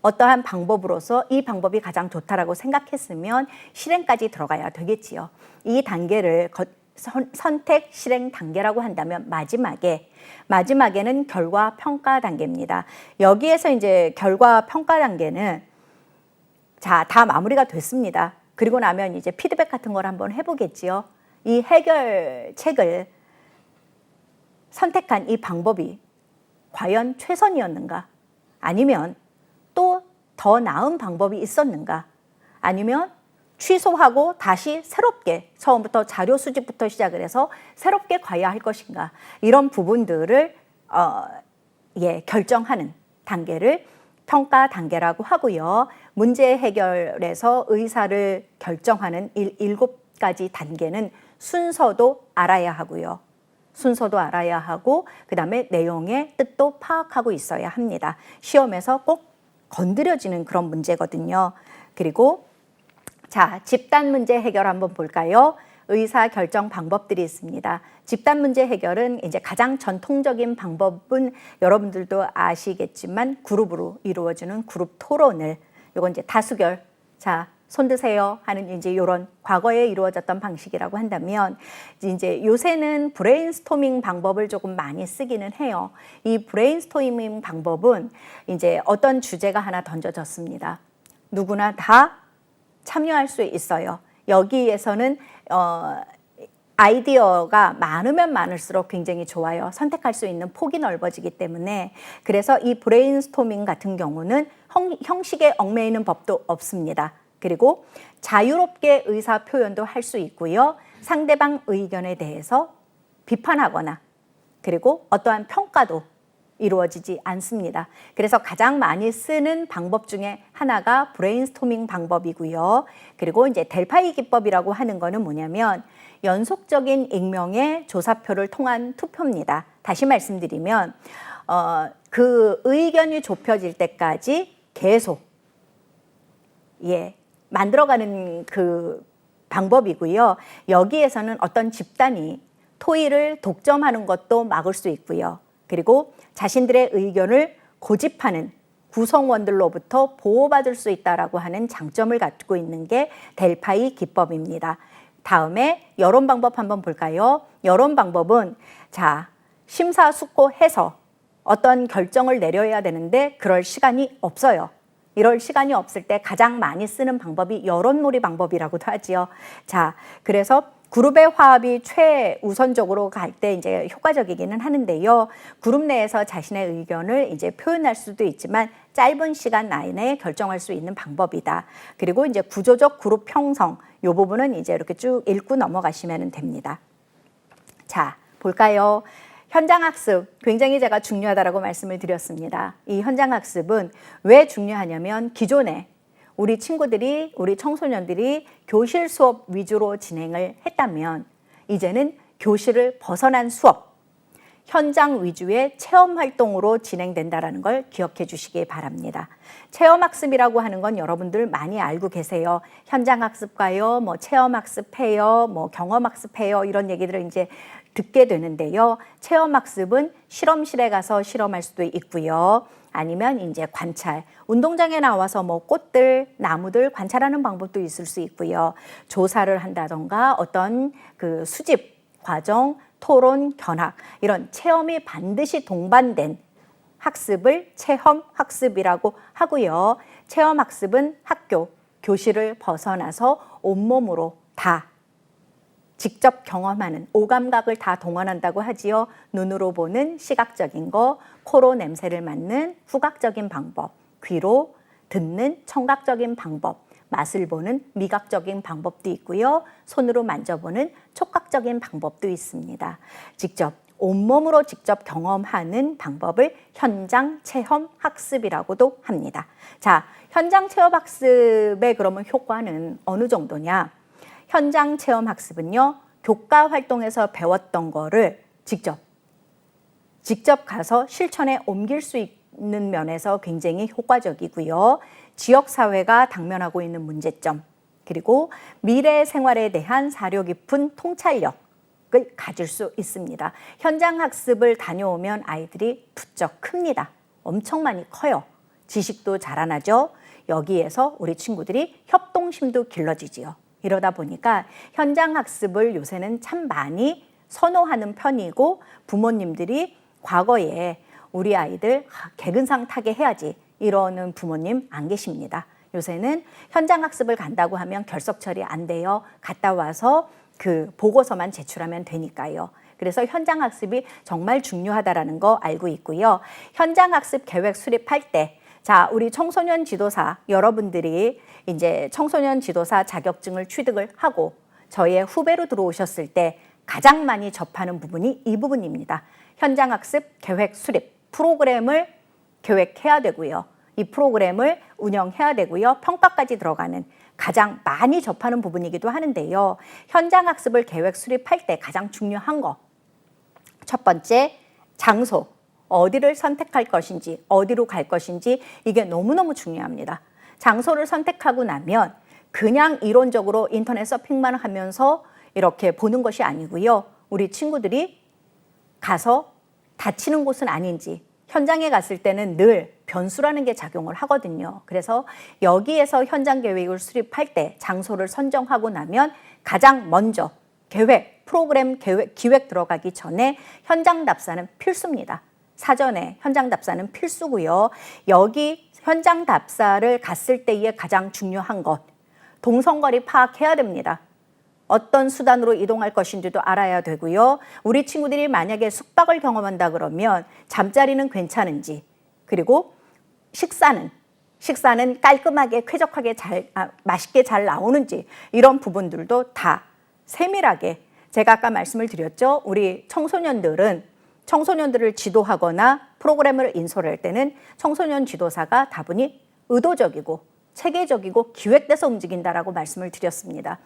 어떠한 방법으로서 이 방법이 가장 좋다라고 생각했으면 실행까지 들어가야 되겠지요. 이 단계를 선택 실행 단계라고 한다면 마지막에는 결과 평가 단계입니다. 여기에서 이제 결과 평가 단계는 자, 다 마무리가 됐습니다. 그리고 나면 이제 피드백 같은 걸 한번 해보겠지요. 이 해결책을 선택한 이 방법이 과연 최선이었는가? 아니면 또 더 나은 방법이 있었는가? 아니면 취소하고 다시 새롭게 처음부터 자료 수집부터 시작을 해서 새롭게 가야 할 것인가? 이런 부분들을 결정하는 단계를 평가 단계라고 하고요. 문제 해결에서 의사를 결정하는 7가지 단계는 순서도 알아야 하고요. 순서도 알아야 하고 그다음에 내용의 뜻도 파악하고 있어야 합니다. 시험에서 꼭 건드려지는 그런 문제거든요. 그리고 자, 집단 문제 해결 한번 볼까요? 의사 결정 방법들이 있습니다. 집단 문제 해결은 이제 가장 전통적인 방법은 여러분들도 아시겠지만 그룹으로 이루어지는 그룹 토론을 요건 이제 다수결, 자, 손 드세요 하는 이제 이런 과거에 이루어졌던 방식이라고 한다면 이제 요새는 브레인스토밍 방법을 조금 많이 쓰기는 해요. 이 브레인스토밍 방법은 이제 어떤 주제가 하나 던져졌습니다. 누구나 다 참여할 수 있어요. 여기에서는 아이디어가 많으면 많을수록 굉장히 좋아요. 선택할 수 있는 폭이 넓어지기 때문에 그래서 이 브레인스토밍 같은 경우는 형식에 얽매이는 법도 없습니다. 그리고 자유롭게 의사 표현도 할 수 있고요. 상대방 의견에 대해서 비판하거나 그리고 어떠한 평가도 이루어지지 않습니다. 그래서 가장 많이 쓰는 방법 중에 하나가 브레인스토밍 방법이고요. 그리고 이제 델파이 기법이라고 하는 거는 뭐냐면 연속적인 익명의 조사표를 통한 투표입니다. 다시 말씀드리면 그 의견이 좁혀질 때까지 계속 만들어가는 그 방법이고요. 여기에서는 어떤 집단이 토의를 독점하는 것도 막을 수 있고요. 그리고 자신들의 의견을 고집하는 구성원들로부터 보호받을 수 있다라고 하는 장점을 갖고 있는 게 델파이 기법입니다. 다음에 여론 방법 한번 볼까요? 여론 방법은 심사숙고해서 어떤 결정을 내려야 되는데 그럴 시간이 없어요. 이럴 시간이 없을 때 가장 많이 쓰는 방법이 여론몰이 방법이라고도 하지요. 그래서 그룹의 화합이 최우선적으로 갈 때 이제 효과적이기는 하는데요. 그룹 내에서 자신의 의견을 이제 표현할 수도 있지만 짧은 시간 내에 결정할 수 있는 방법이다. 그리고 이제 구조적 그룹 형성, 이 부분은 이제 이렇게 쭉 읽고 넘어가시면 됩니다. 볼까요? 현장학습, 굉장히 제가 중요하다고 말씀을 드렸습니다. 이 현장학습은 왜 중요하냐면 기존에 우리 친구들이, 우리 청소년들이 교실 수업 위주로 진행을 했다면 이제는 교실을 벗어난 수업, 현장 위주의 체험 활동으로 진행된다는 걸 기억해 주시기 바랍니다. 체험학습이라고 하는 건 여러분들 많이 알고 계세요. 현장학습가요, 체험학습해요, 경험학습해요, 이런 얘기들을 이제 듣게 되는데요. 체험학습은 실험실에 가서 실험할 수도 있고요. 아니면 이제 관찰, 운동장에 나와서 꽃들, 나무들 관찰하는 방법도 있을 수 있고요. 조사를 한다던가 어떤 그 수집 과정, 토론, 견학, 이런 체험이 반드시 동반된 학습을 체험학습이라고 하고요. 체험학습은 학교, 교실을 벗어나서 온몸으로 다 직접 경험하는 오감각을 다 동원한다고 하지요. 눈으로 보는 시각적인 거, 코로 냄새를 맡는 후각적인 방법, 귀로 듣는 청각적인 방법, 맛을 보는 미각적인 방법도 있고요. 손으로 만져보는 촉각적인 방법도 있습니다. 직접 온몸으로 직접 경험하는 방법을 현장 체험 학습이라고도 합니다. 현장 체험 학습의 그러면 효과는 어느 정도냐? 현장 체험 학습은요, 교과 활동에서 배웠던 거를 직접 가서 실천에 옮길 수 있는 면에서 굉장히 효과적이고요. 지역사회가 당면하고 있는 문제점, 그리고 미래 생활에 대한 사려 깊은 통찰력을 가질 수 있습니다. 현장 학습을 다녀오면 아이들이 부쩍 큽니다. 엄청 많이 커요. 지식도 자라나죠. 여기에서 우리 친구들이 협동심도 길러지지요. 이러다 보니까 현장 학습을 요새는 참 많이 선호하는 편이고, 부모님들이 과거에 우리 아이들 개근상 타게 해야지 이러는 부모님 안 계십니다. 요새는 현장 학습을 간다고 하면 결석 처리 안 돼요. 갔다 와서 그 보고서만 제출하면 되니까요. 그래서 현장 학습이 정말 중요하다라는 거 알고 있고요. 현장 학습 계획 수립할 때 우리 청소년 지도사 여러분들이 이제 청소년 지도사 자격증을 취득을 하고 저의 후배로 들어오셨을 때 가장 많이 접하는 부분이 이 부분입니다. 현장 학습 계획 수립 프로그램을 계획해야 되고요. 이 프로그램을 운영해야 되고요. 평가까지 들어가는 가장 많이 접하는 부분이기도 하는데요. 현장 학습을 계획 수립할 때 가장 중요한 거, 첫 번째, 장소. 어디를 선택할 것인지, 어디로 갈 것인지, 이게 너무너무 중요합니다. 장소를 선택하고 나면 그냥 이론적으로 인터넷 서핑만 하면서 이렇게 보는 것이 아니고요. 우리 친구들이 가서 다치는 곳은 아닌지, 현장에 갔을 때는 늘 변수라는 게 작용을 하거든요. 그래서 여기에서 현장 계획을 수립할 때 장소를 선정하고 나면 가장 먼저 프로그램 기획 들어가기 전에 현장 답사는 필수입니다. 사전에 현장 답사는 필수고요. 여기 현장 답사를 갔을 때에 가장 중요한 것, 동선거리 파악해야 됩니다. 어떤 수단으로 이동할 것인지도 알아야 되고요. 우리 친구들이 만약에 숙박을 경험한다 그러면 잠자리는 괜찮은지, 그리고 식사는 깔끔하게 쾌적하게 맛있게 잘 나오는지, 이런 부분들도 다 세밀하게, 제가 아까 말씀을 드렸죠. 우리 청소년들을 지도하거나 프로그램을 인솔할 때는 청소년 지도사가 다분히 의도적이고 체계적이고 기획돼서 움직인다라고 말씀을 드렸습니다.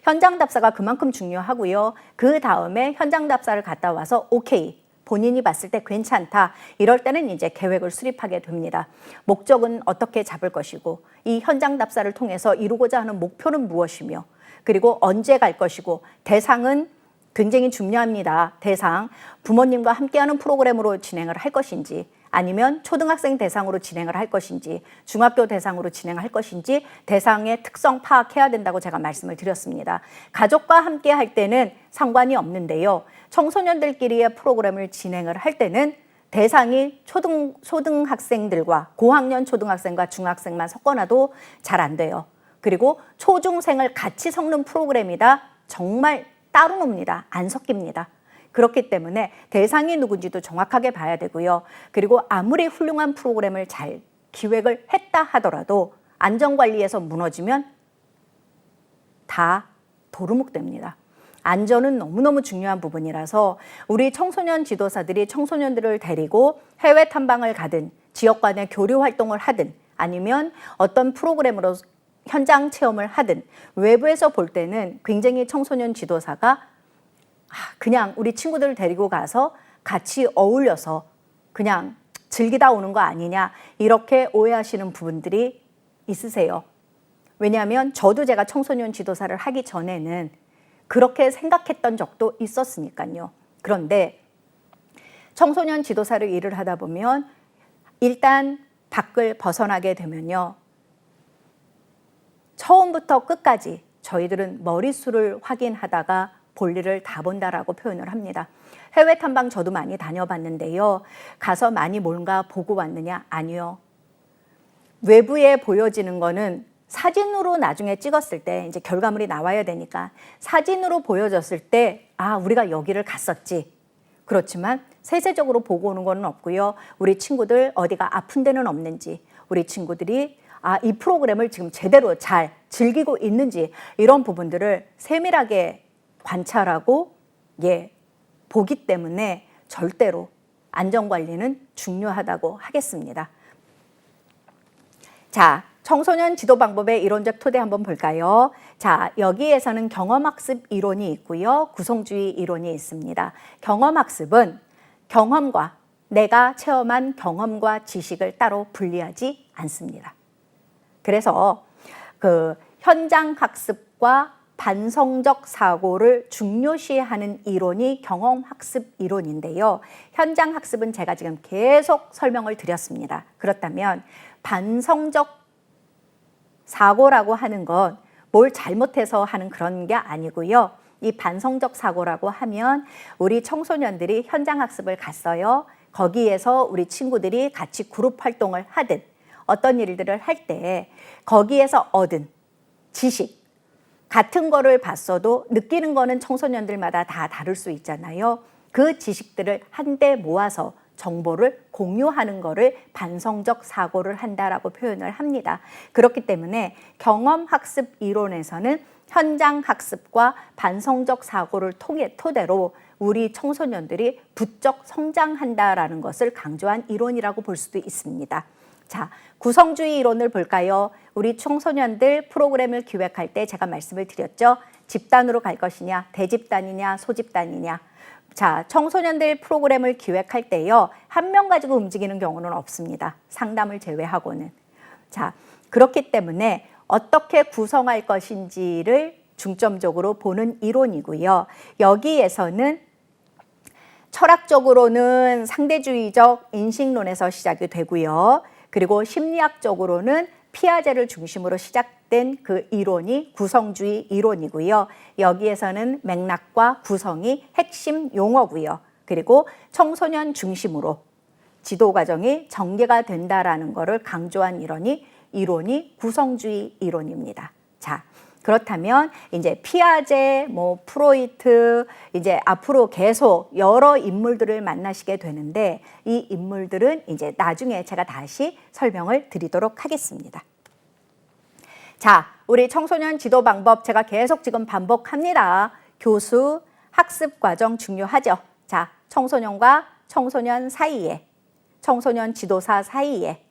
현장 답사가 그만큼 중요하고요. 그 다음에 현장 답사를 갔다 와서 오케이, 본인이 봤을 때 괜찮다. 이럴 때는 이제 계획을 수립하게 됩니다. 목적은 어떻게 잡을 것이고 이 현장 답사를 통해서 이루고자 하는 목표는 무엇이며 그리고 언제 갈 것이고 대상은 굉장히 중요합니다. 대상, 부모님과 함께하는 프로그램으로 진행을 할 것인지 아니면 초등학생 대상으로 진행을 할 것인지 중학교 대상으로 진행할 것인지 대상의 특성 파악해야 된다고 제가 말씀을 드렸습니다. 가족과 함께 할 때는 상관이 없는데요. 청소년들끼리의 프로그램을 진행을 할 때는 대상이 초등학생들과 고학년 초등학생과 중학생만 섞어놔도 잘 안 돼요. 그리고 초중생을 같이 섞는 프로그램이다. 정말 따로 놉니다. 안 섞입니다. 그렇기 때문에 대상이 누군지도 정확하게 봐야 되고요. 그리고 아무리 훌륭한 프로그램을 잘 기획을 했다 하더라도 안전관리에서 무너지면 다 도루묵됩니다. 안전은 너무너무 중요한 부분이라서 우리 청소년 지도사들이 청소년들을 데리고 해외 탐방을 가든 지역 간의 교류 활동을 하든 아니면 어떤 프로그램으로 현장 체험을 하든 외부에서 볼 때는 굉장히 청소년 지도사가 그냥 우리 친구들을 데리고 가서 같이 어울려서 그냥 즐기다 오는 거 아니냐 이렇게 오해하시는 부분들이 있으세요. 왜냐하면 저도 제가 청소년 지도사를 하기 전에는 그렇게 생각했던 적도 있었으니까요. 그런데 청소년 지도사를 일을 하다 보면 일단 밖을 벗어나게 되면요. 처음부터 끝까지 저희들은 머릿수를 확인하다가 볼일을 다 본다라고 표현을 합니다. 해외 탐방 저도 많이 다녀봤는데요. 가서 많이 뭔가 보고 왔느냐? 아니요. 외부에 보여지는 거는 사진으로 나중에 찍었을 때 이제 결과물이 나와야 되니까 사진으로 보여졌을 때 우리가 여기를 갔었지. 그렇지만 세세적으로 보고 오는 건 없고요. 우리 친구들 어디가 아픈 데는 없는지 우리 친구들이 이 프로그램을 지금 제대로 잘 즐기고 있는지 이런 부분들을 세밀하게 관찰하고 보기 때문에 절대로 안전관리는 중요하다고 하겠습니다. 자, 청소년 지도 방법의 이론적 토대 한번 볼까요? 자, 여기에서는 경험학습 이론이 있고요. 구성주의 이론이 있습니다. 경험학습은 경험과 내가 체험한 경험과 지식을 따로 분리하지 않습니다. 그래서 그 현장 학습과 반성적 사고를 중요시하는 이론이 경험학습 이론인데요. 현장 학습은 제가 지금 계속 설명을 드렸습니다. 그렇다면 반성적 사고라고 하는 건 뭘 잘못해서 하는 그런 게 아니고요. 이 반성적 사고라고 하면 우리 청소년들이 현장 학습을 갔어요. 거기에서 우리 친구들이 같이 그룹 활동을 하든 어떤 일들을 할 때 거기에서 얻은 지식 같은 거를 봤어도 느끼는 거는 청소년들마다 다 다를 수 있잖아요. 그 지식들을 한데 모아서 정보를 공유하는 거를 반성적 사고를 한다라고 표현을 합니다. 그렇기 때문에 경험학습 이론에서는 현장 학습과 반성적 사고를 토대로 우리 청소년들이 부쩍 성장한다라는 것을 강조한 이론이라고 볼 수도 있습니다. 자, 구성주의 이론을 볼까요? 우리 청소년들 프로그램을 기획할 때 제가 말씀을 드렸죠. 집단으로 갈 것이냐, 대집단이냐, 소집단이냐. 자, 청소년들 프로그램을 기획할 때요. 한 명 가지고 움직이는 경우는 없습니다. 상담을 제외하고는. 자, 그렇기 때문에 어떻게 구성할 것인지를 중점적으로 보는 이론이고요. 여기에서는 철학적으로는 상대주의적 인식론에서 시작이 되고요. 그리고 심리학적으로는 피아제를 중심으로 시작된 그 이론이 구성주의 이론이고요. 여기에서는 맥락과 구성이 핵심 용어고요. 그리고 청소년 중심으로 지도 과정이 전개가 된다라는 것을 강조한 이론이 구성주의 이론입니다. 자, 그렇다면 이제 피아제, 프로이트, 이제 앞으로 계속 여러 인물들을 만나시게 되는데 이 인물들은 이제 나중에 제가 다시 설명을 드리도록 하겠습니다. 자, 우리 청소년 지도 방법 제가 계속 지금 반복합니다. 교수, 학습 과정 중요하죠. 자, 청소년과 청소년 사이에, 청소년 지도사 사이에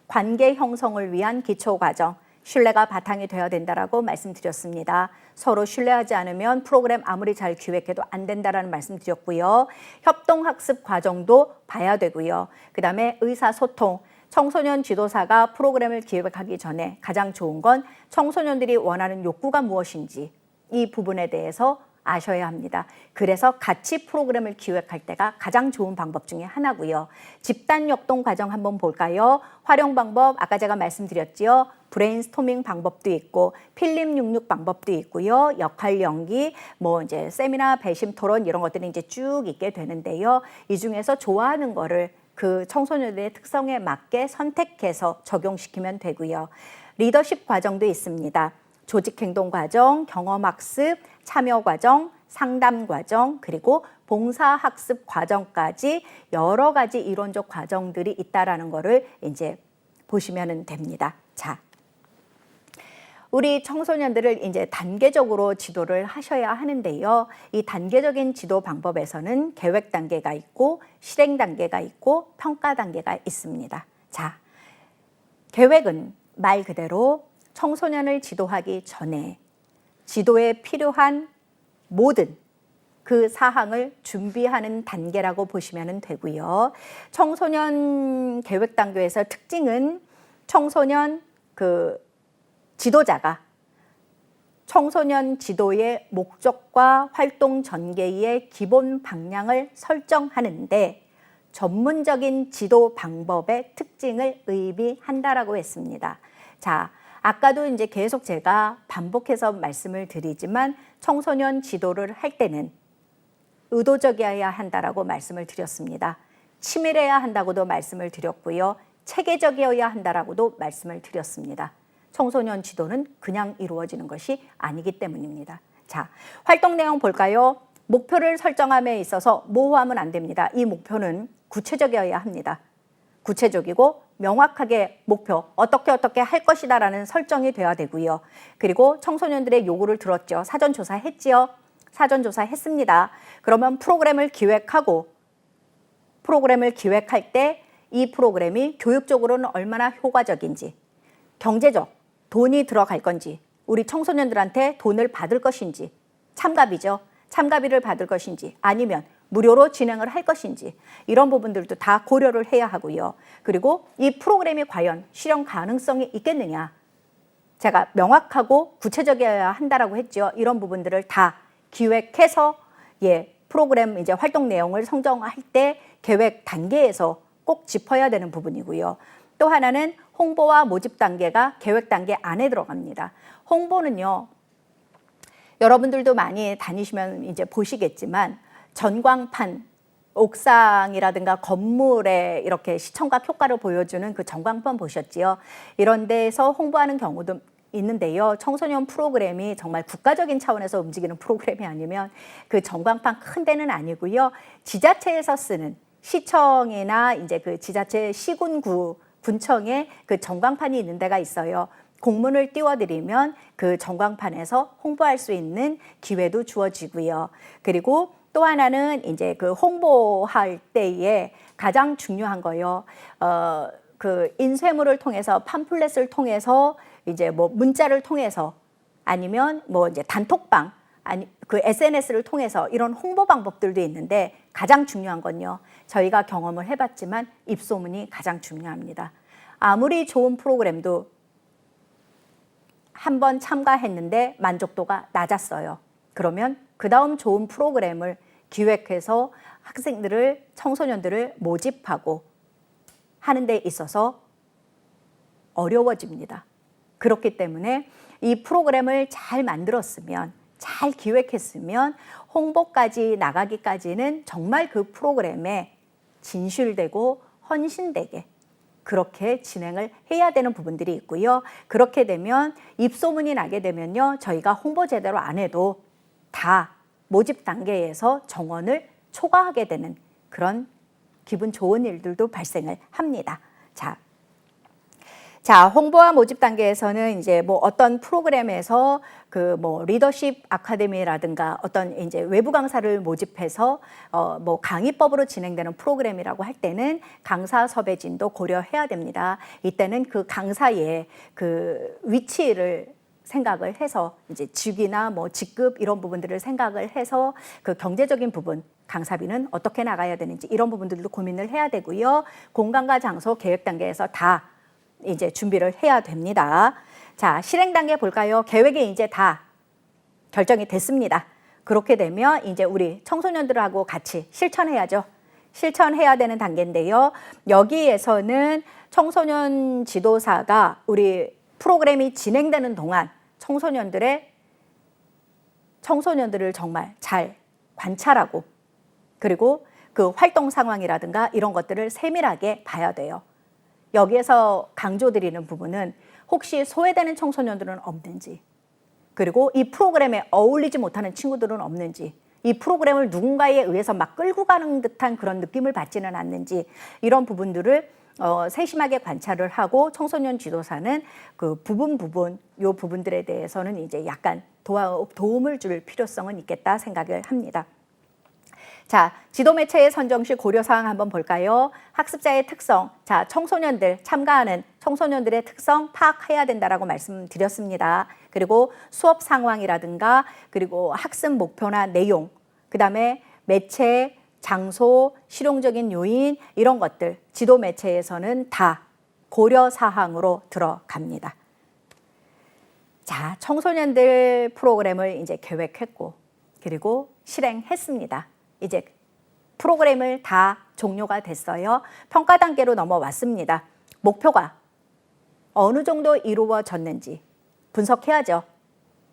관계 형성을 위한 기초 과정, 신뢰가 바탕이 되어야 된다라고 말씀드렸습니다. 서로 신뢰하지 않으면 프로그램 아무리 잘 기획해도 안 된다라는 말씀드렸고요. 협동학습 과정도 봐야 되고요. 그다음에 의사소통, 청소년 지도사가 프로그램을 기획하기 전에 가장 좋은 건 청소년들이 원하는 욕구가 무엇인지 이 부분에 대해서 아셔야 합니다. 그래서 같이 프로그램을 기획할 때가 가장 좋은 방법 중에 하나고요. 집단 역동 과정 한번 볼까요? 활용 방법 아까 제가 말씀드렸지요. 브레인스토밍 방법도 있고 필름 66 방법도 있고요. 역할 연기, 뭐 이제 세미나, 배심 토론 이런 것들이 이제 쭉 있게 되는데요. 이 중에서 좋아하는 거를 그 청소년들의 특성에 맞게 선택해서 적용시키면 되고요. 리더십 과정도 있습니다. 조직행동 과정, 경험학습, 참여 과정, 상담 과정, 그리고 봉사학습 과정까지 여러 가지 이론적 과정들이 있다라는 거를 이제 보시면 됩니다. 자, 우리 청소년들을 이제 단계적으로 지도를 하셔야 하는데요. 이 단계적인 지도 방법에서는 계획 단계가 있고 실행 단계가 있고 평가 단계가 있습니다. 자, 계획은 말 그대로 청소년을 지도하기 전에 지도에 필요한 모든 그 사항을 준비하는 단계라고 보시면 되고요. 청소년 계획 단계에서 특징은 청소년 그 지도자가 청소년 지도의 목적과 활동 전개의 기본 방향을 설정하는데 전문적인 지도 방법의 특징을 의미한다라고 했습니다. 자, 아까도 이제 계속 제가 반복해서 말씀을 드리지만 청소년 지도를 할 때는 의도적이어야 한다라고 말씀을 드렸습니다. 치밀해야 한다고도 말씀을 드렸고요. 체계적이어야 한다라고도 말씀을 드렸습니다. 청소년 지도는 그냥 이루어지는 것이 아니기 때문입니다. 자, 활동 내용 볼까요? 목표를 설정함에 있어서 모호하면 안 됩니다. 이 목표는 구체적이어야 합니다. 구체적이고 명확하게 목표, 어떻게 할 것이다 라는 설정이 돼야 되고요. 그리고 청소년들의 요구를 들었죠. 사전조사 했지요. 사전조사 했습니다. 그러면 프로그램을 기획하고 프로그램을 기획할 때 이 프로그램이 교육적으로는 얼마나 효과적인지, 경제적, 돈이 들어갈 건지, 우리 청소년들한테 돈을 받을 것인지, 참가비죠. 참가비를 받을 것인지, 아니면 무료로 진행을 할 것인지 이런 부분들도 다 고려를 해야 하고요. 그리고 이 프로그램이 과연 실현 가능성이 있겠느냐. 제가 명확하고 구체적이어야 한다라고 했죠. 이런 부분들을 다 기획해서 프로그램 이제 활동 내용을 선정할 때 계획 단계에서 꼭 짚어야 되는 부분이고요. 또 하나는 홍보와 모집 단계가 계획 단계 안에 들어갑니다. 홍보는요. 여러분들도 많이 다니시면 이제 보시겠지만 전광판, 옥상이라든가 건물에 이렇게 시청각 효과를 보여주는 그 전광판 보셨지요? 이런 데서 홍보하는 경우도 있는데요. 청소년 프로그램이 정말 국가적인 차원에서 움직이는 프로그램이 아니면 그 전광판 큰 데는 아니고요. 지자체에서 쓰는 시청이나 이제 그 지자체 시군구 군청에 그 전광판이 있는 데가 있어요. 공문을 띄워드리면 그 전광판에서 홍보할 수 있는 기회도 주어지고요. 그리고 또 하나는 이제 그 홍보할 때에 가장 중요한 거요. 그 인쇄물을 통해서 팜플렛을 통해서 이제 뭐 문자를 통해서 아니면 뭐 이제 단톡방 아니 그 SNS를 통해서 이런 홍보 방법들도 있는데 가장 중요한 건요. 저희가 경험을 해봤지만 입소문이 가장 중요합니다. 아무리 좋은 프로그램도 한번 참가했는데 만족도가 낮았어요. 그러면 그 다음 좋은 프로그램을 기획해서 학생들을, 청소년들을 모집하고 하는 데 있어서 어려워집니다. 그렇기 때문에 이 프로그램을 잘 만들었으면, 잘 기획했으면 홍보까지 나가기까지는 정말 그 프로그램에 진실되고 헌신되게 그렇게 진행을 해야 되는 부분들이 있고요. 그렇게 되면 입소문이 나게 되면요. 저희가 홍보 제대로 안 해도 다 모집 단계에서 정원을 초과하게 되는 그런 기분 좋은 일들도 발생을 합니다. 자, 홍보와 모집 단계에서는 이제 뭐 어떤 프로그램에서 그 뭐 리더십 아카데미라든가 어떤 이제 외부 강사를 모집해서 뭐 강의법으로 진행되는 프로그램이라고 할 때는 강사 섭외진도 고려해야 됩니다. 이때는 그 강사의 그 위치를 생각을 해서 이제 직위나 뭐 직급 이런 부분들을 생각을 해서 그 경제적인 부분, 강사비는 어떻게 나가야 되는지 이런 부분들도 고민을 해야 되고요. 공간과 장소 계획 단계에서 다 이제 준비를 해야 됩니다. 자, 실행 단계 볼까요? 계획이 이제 다 결정이 됐습니다. 그렇게 되면 이제 우리 청소년들하고 같이 실천해야죠. 실천해야 되는 단계인데요. 여기에서는 청소년 지도사가 우리 프로그램이 진행되는 동안 청소년들을 정말 잘 관찰하고 그리고 그 활동 상황이라든가 이런 것들을 세밀하게 봐야 돼요. 여기에서 강조드리는 부분은 혹시 소외되는 청소년들은 없는지, 그리고 이 프로그램에 어울리지 못하는 친구들은 없는지, 이 프로그램을 누군가에 의해서 막 끌고 가는 듯한 그런 느낌을 받지는 않는지, 이런 부분들을 세심하게 관찰을 하고 청소년 지도사는 그 요 부분들에 대해서는 이제 약간 도움을 줄 필요성은 있겠다 생각을 합니다. 자, 지도 매체의 선정 시 고려사항 한번 볼까요? 학습자의 특성, 자, 참가하는 청소년들의 특성 파악해야 된다라고 말씀드렸습니다. 그리고 수업 상황이라든가 그리고 학습 목표나 내용, 그 다음에 매체, 장소, 실용적인 요인 이런 것들 지도 매체에서는 다 고려사항으로 들어갑니다. 자, 청소년들 프로그램을 이제 계획했고 그리고 실행했습니다. 이제 프로그램을 다 종료가 됐어요. 평가 단계로 넘어왔습니다. 목표가 어느 정도 이루어졌는지 분석해야죠.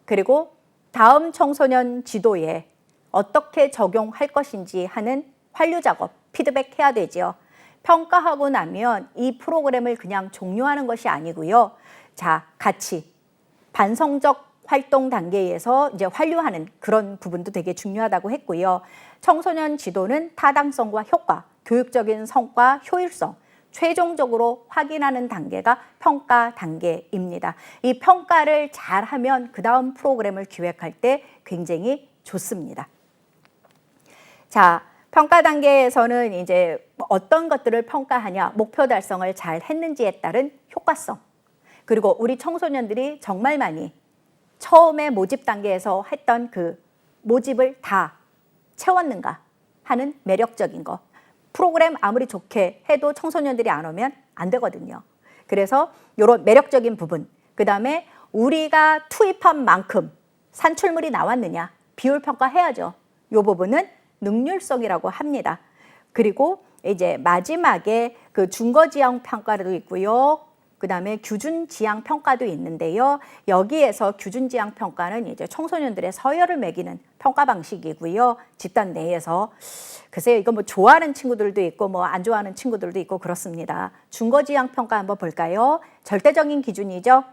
그리고 다음 청소년 지도에 어떻게 적용할 것인지 하는 환류 작업, 피드백해야 되죠. 평가하고 나면 이 프로그램을 그냥 종료하는 것이 아니고요. 자, 같이 반성적 활동 단계에서 이제 환류하는 그런 부분도 되게 중요하다고 했고요. 청소년 지도는 타당성과 효과, 교육적인 성과, 효율성, 최종적으로 확인하는 단계가 평가 단계입니다. 이 평가를 잘하면 그 다음 프로그램을 기획할 때 굉장히 좋습니다. 자, 평가 단계에서는 이제 어떤 것들을 평가하냐, 목표 달성을 잘 했는지에 따른 효과성, 그리고 우리 청소년들이 정말 많이 처음에 모집 단계에서 했던 그 모집을 다 채웠는가 하는 매력적인 거. 프로그램 아무리 좋게 해도 청소년들이 안 오면 안 되거든요. 그래서 이런 매력적인 부분, 그 다음에 우리가 투입한 만큼 산출물이 나왔느냐, 비율 평가해야죠. 이 부분은 능률성이라고 합니다. 그리고 이제 마지막에 그 준거지형 평가도 있고요. 그 다음에 규준지향 평가도 있는데요. 여기에서 규준지향 평가는 이제 청소년들의 서열을 매기는 평가 방식이고요. 집단 내에서 글쎄요, 이거 뭐 좋아하는 친구들도 있고 뭐 안 좋아하는 친구들도 있고 그렇습니다. 준거지향 평가 한번 볼까요? 절대적인 기준이죠.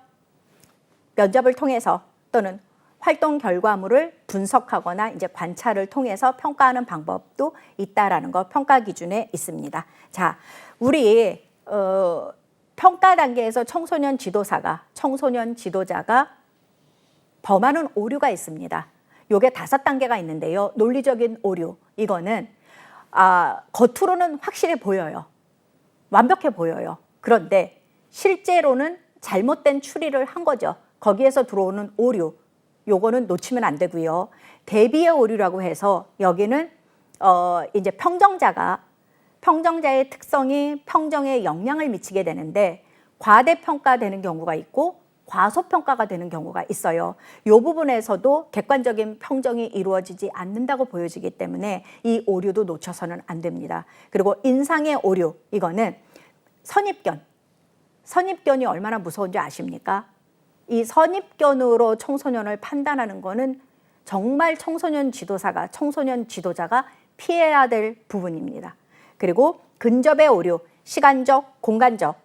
면접을 통해서 또는 활동 결과물을 분석하거나 이제 관찰을 통해서 평가하는 방법도 있다라는 거 평가 기준에 있습니다. 자, 우리 평가 단계에서 청소년 지도자가 범하는 오류가 있습니다. 요게 5단계가 있는데요. 논리적인 오류, 이거는 겉으로는 확실해 보여요. 완벽해 보여요. 그런데 실제로는 잘못된 추리를 한 거죠. 거기에서 들어오는 오류, 요거는 놓치면 안 되고요. 대비의 오류라고 해서 여기는 이제 평정자의 특성이 평정에 영향을 미치게 되는데 과대평가되는 경우가 있고 과소평가가 되는 경우가 있어요. 이 부분에서도 객관적인 평정이 이루어지지 않는다고 보여지기 때문에 이 오류도 놓쳐서는 안 됩니다. 그리고 인상의 오류, 이거는 선입견이 얼마나 무서운지 아십니까? 이 선입견으로 청소년을 판단하는 거는 정말 청소년 지도자가 피해야 될 부분입니다. 그리고 근접의 오류, 시간적, 공간적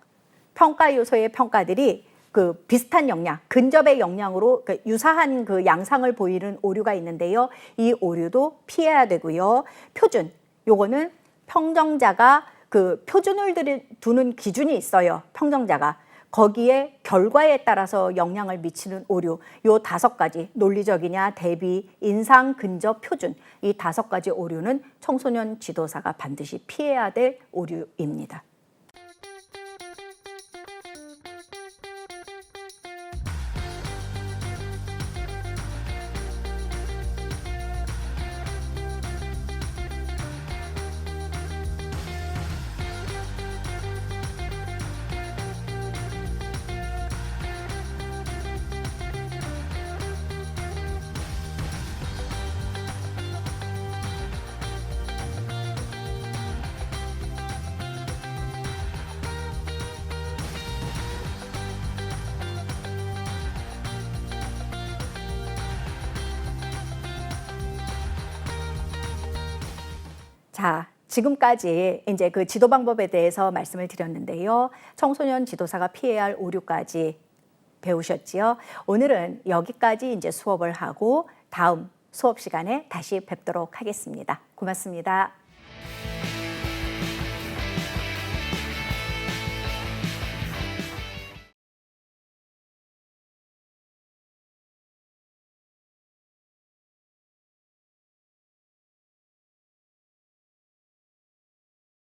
평가 요소의 평가들이 그 비슷한 역량, 근접의 역량으로 유사한 그 양상을 보이는 오류가 있는데요. 이 오류도 피해야 되고요. 표준, 요거는 평정자가 그 표준을 두는 기준이 있어요. 평정자가. 거기에 결과에 따라서 영향을 미치는 오류, 요 5가지, 논리적이냐, 대비, 인상, 근접, 표준, 이 5가지 오류는 청소년 지도사가 반드시 피해야 될 오류입니다. 자, 지금까지 이제 그 지도 방법에 대해서 말씀을 드렸는데요. 청소년 지도사가 피해야 할 오류까지 배우셨지요. 오늘은 여기까지 이제 수업을 하고 다음 수업 시간에 다시 뵙도록 하겠습니다. 고맙습니다.